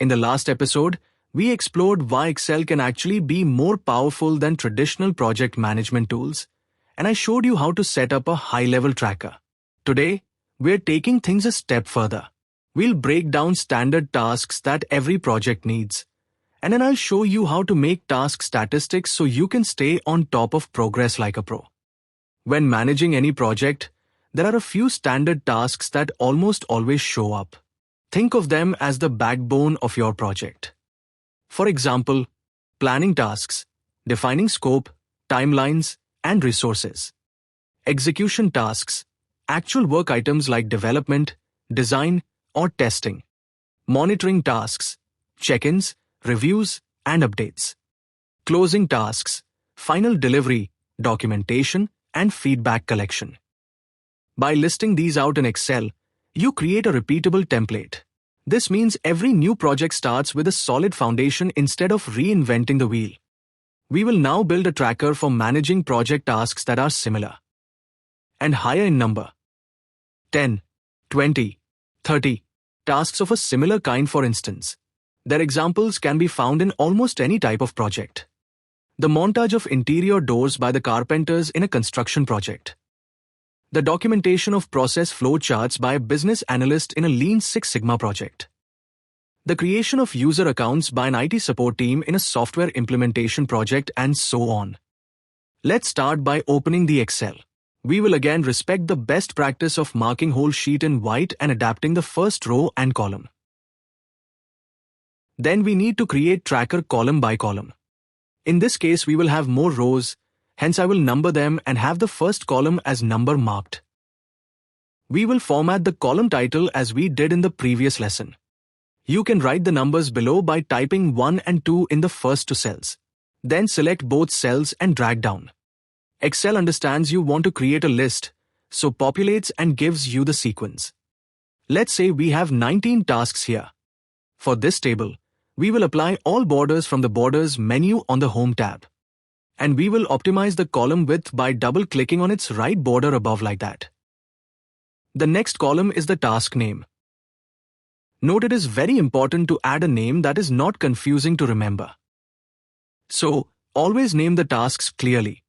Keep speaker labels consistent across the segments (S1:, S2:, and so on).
S1: In the last episode, we explored why Excel can actually be more powerful than traditional project management tools, and I showed you how to set up a high-level tracker. Today, we're taking things a step further. We'll break down standard tasks that every project needs, and then I'll show you how to make task statistics so you can stay on top of progress like a pro. When managing any project, there are a few standard tasks that almost always show up. Think of them as the backbone of your project. For example, planning tasks, defining scope, timelines, and resources. Execution tasks, actual work items like development, design, or testing. Monitoring tasks, check-ins, reviews, and updates. Closing tasks, final delivery, documentation, and feedback collection. By listing these out in Excel, you create a repeatable template. This means every new project starts with a solid foundation instead of reinventing the wheel. We will now build a tracker for managing project tasks that are similar and higher in number. 10, 20, 30 tasks of a similar kind, for instance. Their examples can be found in almost any type of project. The montage of interior doors by the carpenters in a construction project. The documentation of process flow charts by a business analyst in a Lean Six Sigma project. The creation of user accounts by an IT support team in a software implementation project, and so on. Let's start by opening the Excel. We will again respect the best practice of marking whole sheet in white and adapting the first row and column. Then we need to create tracker column by column. In this case, we will have more rows, hence I will number them and have the first column as number marked. We will format the column title as we did in the previous lesson. You can write the numbers below by typing 1 and 2 in the first two cells. Then select both cells and drag down. Excel understands you want to create a list, so populates and gives you the sequence. Let's say we have 19 tasks here. For this table, we will apply all borders from the Borders menu on the Home tab. And we will optimize the column width by double-clicking on its right border above like that. The next column is the task name. Note it is very important to add a name that is not confusing to remember. So, always name the tasks clearly.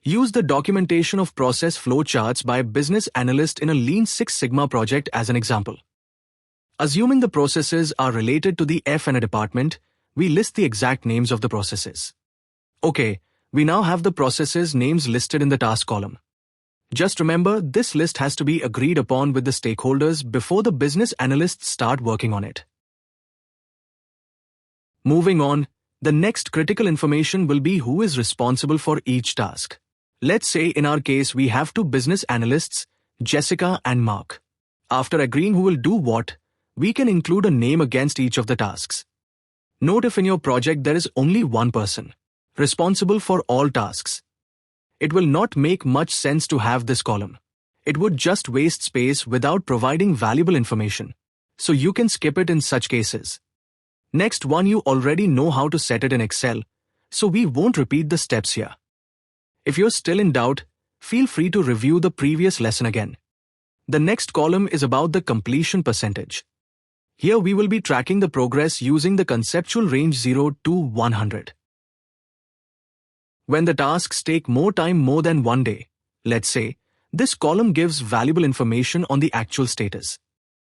S1: Use the documentation of process flow charts by a business analyst in a Lean Six Sigma project as an example. Assuming the processes are related to the F&A department, we list the exact names of the processes. Okay, we now have the processes names listed in the task column. Just remember, this list has to be agreed upon with the stakeholders before the business analysts start working on it. Moving on, the next critical information will be who is responsible for each task. Let's say in our case we have two business analysts, Jessica and Mark. After agreeing who will do what, we can include a name against each of the tasks. Note if in your project there is only one person responsible for all tasks. It will not make much sense to have this column. It would just waste space without providing valuable information, so you can skip it in such cases. Next one, you already know how to set it in Excel, so we won't repeat the steps here. If you're still in doubt, feel free to review the previous lesson again. The next column is about the completion percentage. Here we will be tracking the progress using the conceptual range 0 to 100. When the tasks take more than 1 day, let's say, this column gives valuable information on the actual status.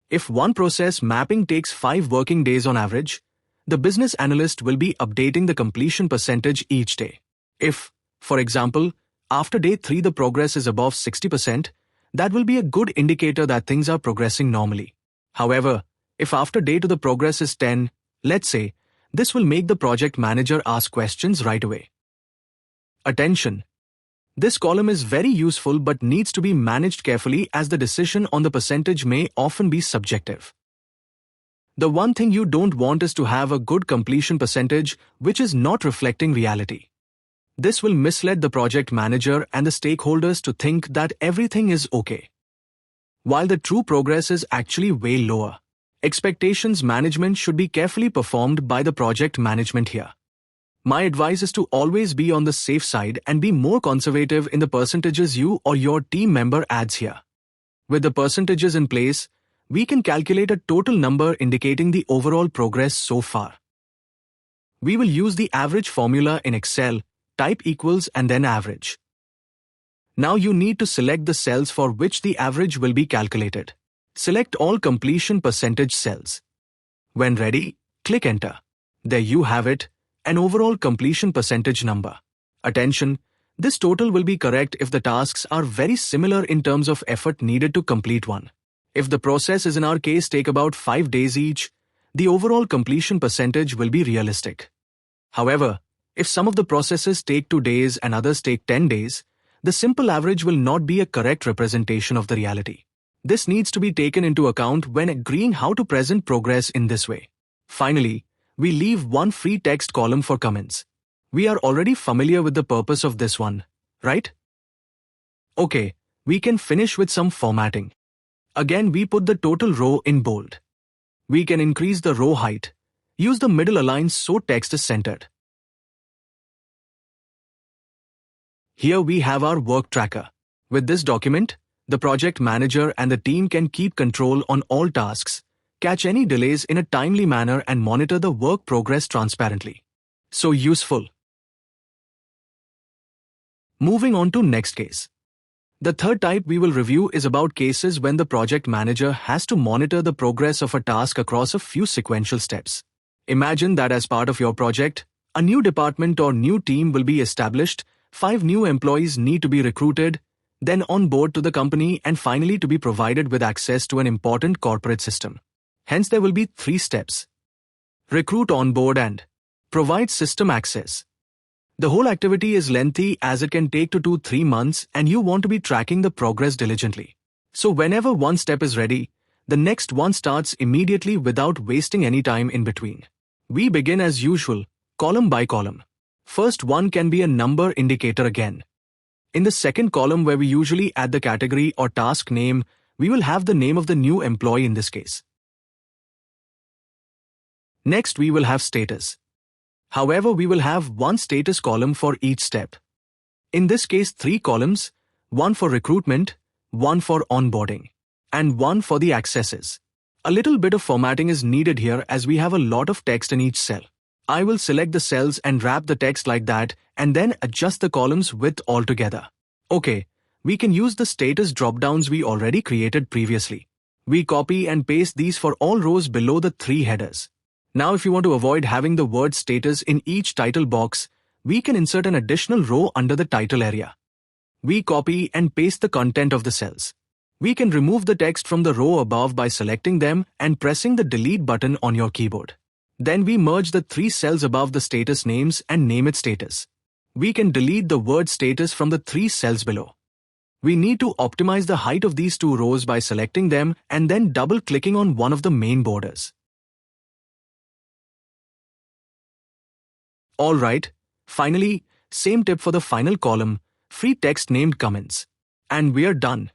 S1: If one process mapping takes 5 working days on average, the business analyst will be updating the completion percentage each day. If, for example, after day 3 the progress is above 60%, that will be a good indicator that things are progressing normally. However, if after day 2 the progress is 10, let's say, this will make the project manager ask questions right away. Attention! This column is very useful but needs to be managed carefully as the decision on the percentage may often be subjective. The one thing you don't want is to have a good completion percentage which is not reflecting reality. This will mislead the project manager and the stakeholders to think that everything is okay, while the true progress is actually way lower. Expectations management should be carefully performed by the project management here. My advice is to always be on the safe side and be more conservative in the percentages you or your team member adds here. With the percentages in place, we can calculate a total number indicating the overall progress so far. We will use the average formula in Excel, type equals and then average. Now you need to select the cells for which the average will be calculated. Select all completion percentage cells. When ready, click Enter. There you have it, an overall completion percentage number. Attention, this total will be correct if the tasks are very similar in terms of effort needed to complete one. If the processes in our case take about 5 days each, the overall completion percentage will be realistic. However, if some of the processes take 2 days and others take 10 days, the simple average will not be a correct representation of the reality. This needs to be taken into account when agreeing how to present progress in this way. Finally, we leave one free text column for comments. We are already familiar with the purpose of this one, right? Okay, we can finish with some formatting. Again, we put the total row in bold. We can increase the row height. Use the middle align so text is centered. Here we have our work tracker. With this document, the project manager and the team can keep control on all tasks, catch any delays in a timely manner and monitor the work progress transparently. So useful. Moving on to next case. The third type we will review is about cases when the project manager has to monitor the progress of a task across a few sequential steps. Imagine that as part of your project, a new department or new team will be established, 5 new employees need to be recruited, then on board to the company and finally to be provided with access to an important corporate system. Hence there will be 3 steps. Recruit, onboard and provide system access. The whole activity is lengthy as it can take 2-3 months and you want to be tracking the progress diligently. So whenever one step is ready, the next one starts immediately without wasting any time in between. We begin as usual, column by column. First one can be a number indicator again. In the second column where we usually add the category or task name, we will have the name of the new employee in this case. Next we will have status. However, we will have one status column for each step. In this case 3 columns, one for recruitment, one for onboarding, and one for the accesses. A little bit of formatting is needed here as we have a lot of text in each cell. I will select the cells and wrap the text like that and then adjust the columns width altogether. Okay, we can use the status drop-downs we already created previously. We copy and paste these for all rows below the 3 headers. Now if you want to avoid having the word status in each title box, we can insert an additional row under the title area. We copy and paste the content of the cells. We can remove the text from the row above by selecting them and pressing the delete button on your keyboard. Then we merge the 3 cells above the status names and name it status. We can delete the word status from the 3 cells below. We need to optimize the height of these 2 rows by selecting them and then double-clicking on one of the main borders. Alright, finally, same tip for the final column, free text named comments. And we're done.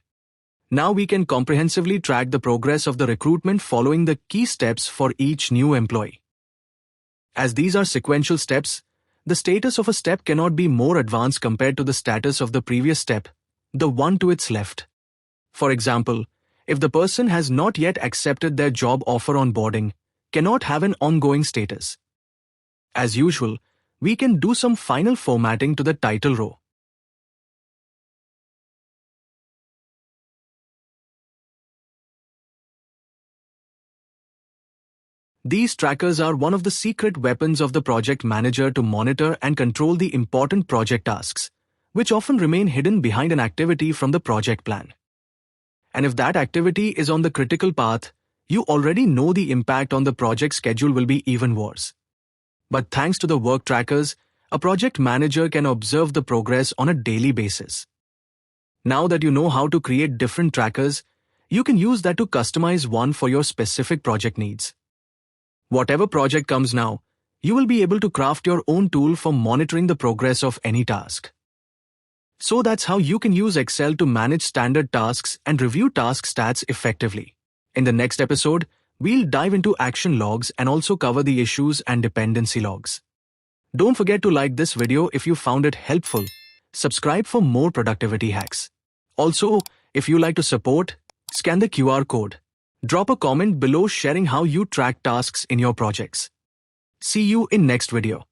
S1: Now we can comprehensively track the progress of the recruitment following the key steps for each new employee. As these are sequential steps, the status of a step cannot be more advanced compared to the status of the previous step, the one to its left. For example, if the person has not yet accepted their job offer on boarding, cannot have an ongoing status. As usual, we can do some final formatting to the title row. These trackers are one of the secret weapons of the project manager to monitor and control the important project tasks, which often remain hidden behind an activity from the project plan. And if that activity is on the critical path, you already know the impact on the project schedule will be even worse. But thanks to the work trackers, a project manager can observe the progress on a daily basis. Now that you know how to create different trackers, you can use that to customize one for your specific project needs. Whatever project comes now, you will be able to craft your own tool for monitoring the progress of any task. So that's how you can use Excel to manage standard tasks and review task stats effectively. In the next episode, we'll dive into action logs and also cover the issues and dependency logs. Don't forget to like this video if you found it helpful. Subscribe for more productivity hacks. Also, if you like to support, scan the QR code. Drop a comment below sharing how you track tasks in your projects. See you in next video.